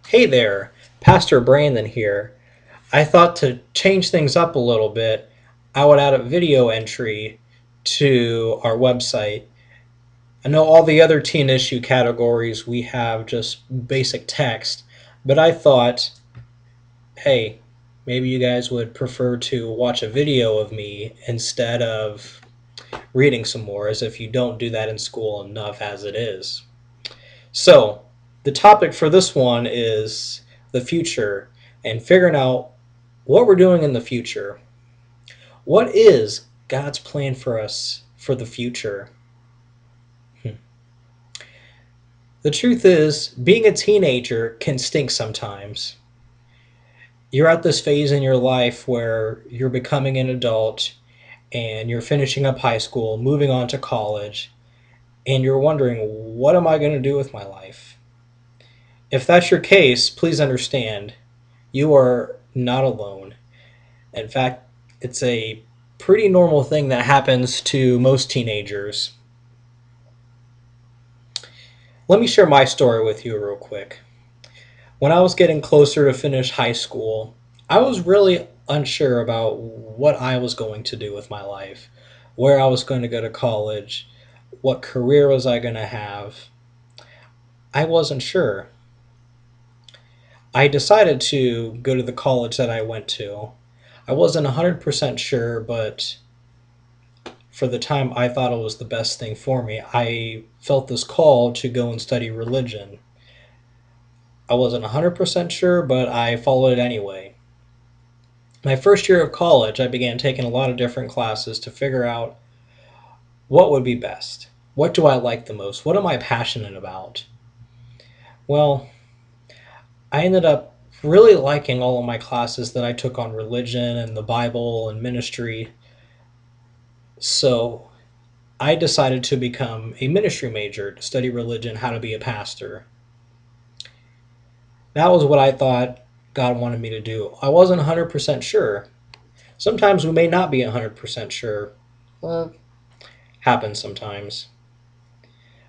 Hey there, Pastor Brandon here. I thought to change things up a little bit, I would add a video entry to our website. I know all the other teen issue categories we have just basic text, but I thought, hey, maybe you guys would prefer to watch a video of me instead of reading some more, as if you don't do that in school enough as it is. So, the topic for this one is the future and figuring out what we're doing in the future. What is God's plan for us for the future? The truth is, being a teenager can stink sometimes. You're at this phase in your life where you're becoming an adult and you're finishing up high school, moving on to college, and you're wondering, what am I going to do with my life? If that's your case, please understand you are not alone. In fact, it's a pretty normal thing that happens to most teenagers. Let me share my story with you real quick. When I was getting closer to finish high school, I was really unsure about what I was going to do with my life, where I was going to go to college, what career was I going to have. I wasn't sure. I decided to go to the college that I went to. I wasn't 100% sure, but for the time I thought it was the best thing for me. I felt this call to go and study religion. I wasn't 100% sure, but I followed it anyway. My first year of college, I began taking a lot of different classes to figure out what would be best. What do I like the most? What am I passionate about? Well, I ended up really liking all of my classes that I took on religion and the Bible and ministry. So I decided to become a ministry major to study religion, how to be a pastor. That was what I thought God wanted me to do. I wasn't 100% sure. Sometimes we may not be 100% sure. Well, happens sometimes.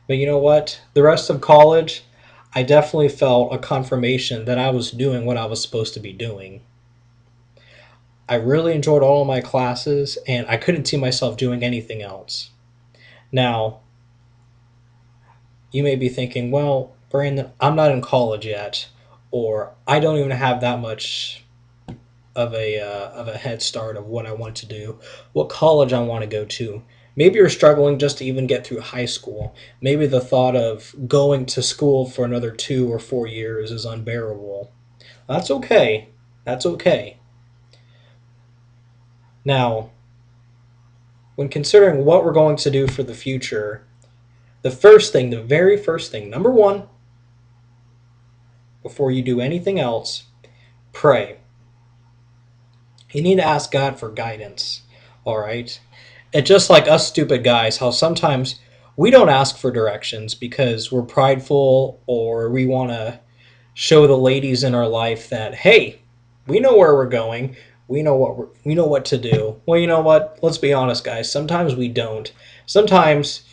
But you know what? The rest of college, I definitely felt a confirmation that I was doing what I was supposed to be doing. I really enjoyed all of my classes, and I couldn't see myself doing anything else. Now, you may be thinking, well, Brandon, I'm not in college yet, or I don't even have that much of a head start of what I want to do, what college I want to go to. Maybe you're struggling just to even get through high school. Maybe the thought of going to school for another 2 or 4 years is unbearable. That's okay. That's okay. Now, when considering what we're going to do for the future, the very first thing, number one, before you do anything else, pray. You need to ask God for guidance. All right? And just like us stupid guys, how sometimes we don't ask for directions because we're prideful or we want to show the ladies in our life that, hey, we know where we're going. We know what to do. Well, you know what? Let's be honest, guys. Sometimes we don't. Sometimes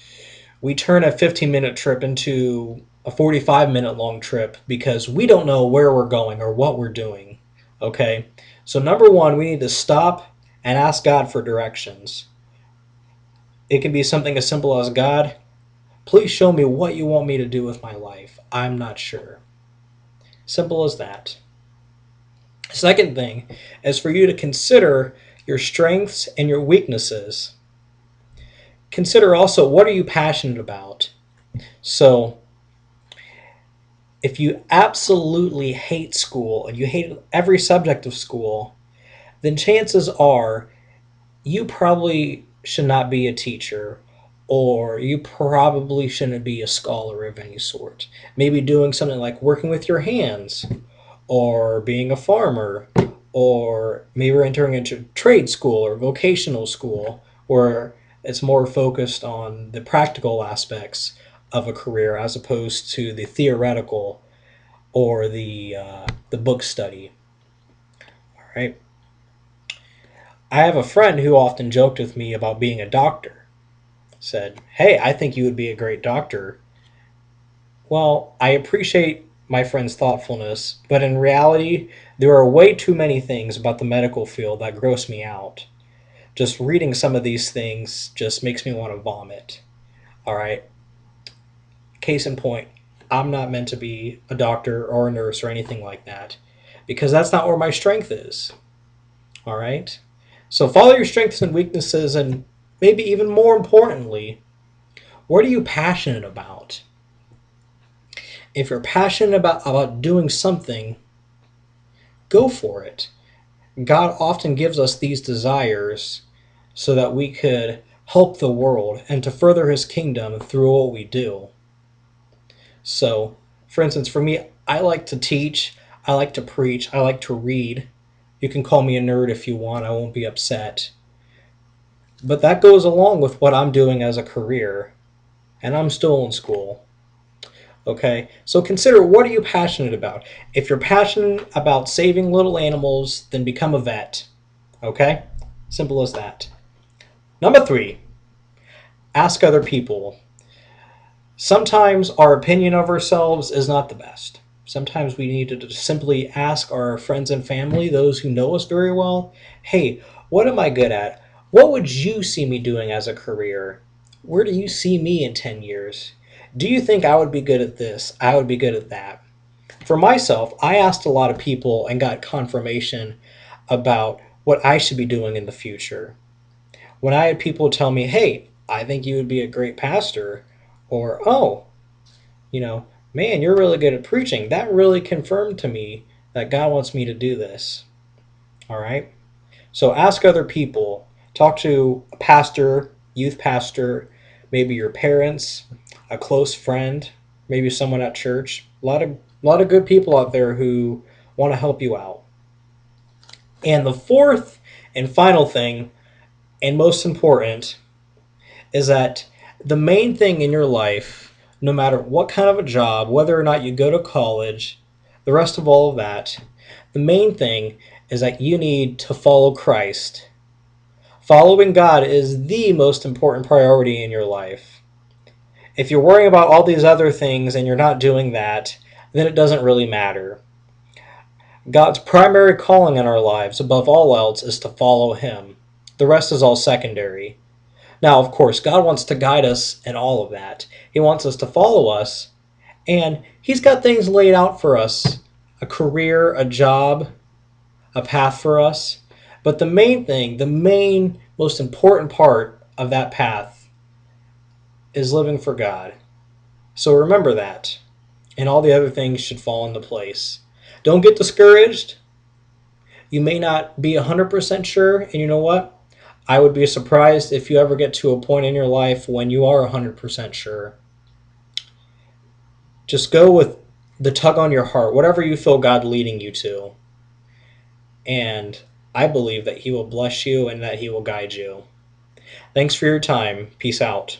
we turn a 15-minute trip into a 45-minute long trip because we don't know where we're going or what we're doing. Okay? So, number one, we need to stop and ask God for directions. It can be something as simple as, God, please show me what you want me to do with my life. I'm not sure. Simple as that. Second thing is for you to consider your strengths and your weaknesses. Consider also, what are you passionate about? So, if you absolutely hate school and you hate every subject of school, then chances are you probably should not be a teacher, or you probably shouldn't be a scholar of any sort. Maybe doing something like working with your hands, or being a farmer, or maybe entering into trade school or vocational school, where it's more focused on the practical aspects of a career as opposed to the theoretical or the book study. All right. I have a friend who often joked with me about being a doctor. Said, "Hey, I think you would be a great doctor." Well, I appreciate my friend's thoughtfulness, but in reality, there are way too many things about the medical field that gross me out. Just reading some of these things just makes me want to vomit. All right. Case in point, I'm not meant to be a doctor or a nurse or anything like that because that's not where my strength is. All right. So follow your strengths and weaknesses, and maybe even more importantly, what are you passionate about? If you're passionate about doing something, go for it. God often gives us these desires so that we could help the world and to further his kingdom through what we do. So, for instance, for me, I like to teach, I like to preach, I like to read. You can call me a nerd if you want, I won't be upset. But that goes along with what I'm doing as a career, and I'm still in school. Okay, so consider, what are you passionate about? If you're passionate about saving little animals, then become a vet. Okay, simple as that. Number 3, ask other people. Sometimes our opinion of ourselves is not the best. Sometimes we need to simply ask our friends and family, those who know us very well, hey, what am I good at? What would you see me doing as a career? Where do you see me in 10 years? Do you think I would be good at this? I would be good at that. For myself, I asked a lot of people and got confirmation about what I should be doing in the future. When I had people tell me, hey, I think you would be a great pastor, or, oh, you know, man, you're really good at preaching, that really confirmed to me that God wants me to do this. All right? So ask other people, talk to a pastor, youth pastor, maybe your parents, a close friend, maybe someone at church. A lot of good people out there who want to help you out. And the fourth and final thing, and most important, is that the main thing in your life, no matter what kind of a job, whether or not you go to college, the rest of all of that, the main thing is that you need to follow Christ. Following God is the most important priority in your life. If you're worrying about all these other things and you're not doing that, then it doesn't really matter. God's primary calling in our lives, above all else, is to follow Him. The rest is all secondary. Now, of course, God wants to guide us in all of that. He wants us to follow us, and He's got things laid out for us, a career, a job, a path for us. But the main thing, the main, most important part of that path is living for God. So remember that, and all the other things should fall into place. Don't get discouraged. You may not be 100% sure, and you know what? I would be surprised if you ever get to a point in your life when you are 100% sure. Just go with the tug on your heart, whatever you feel God leading you to. And I believe that He will bless you and that He will guide you. Thanks for your time. Peace out.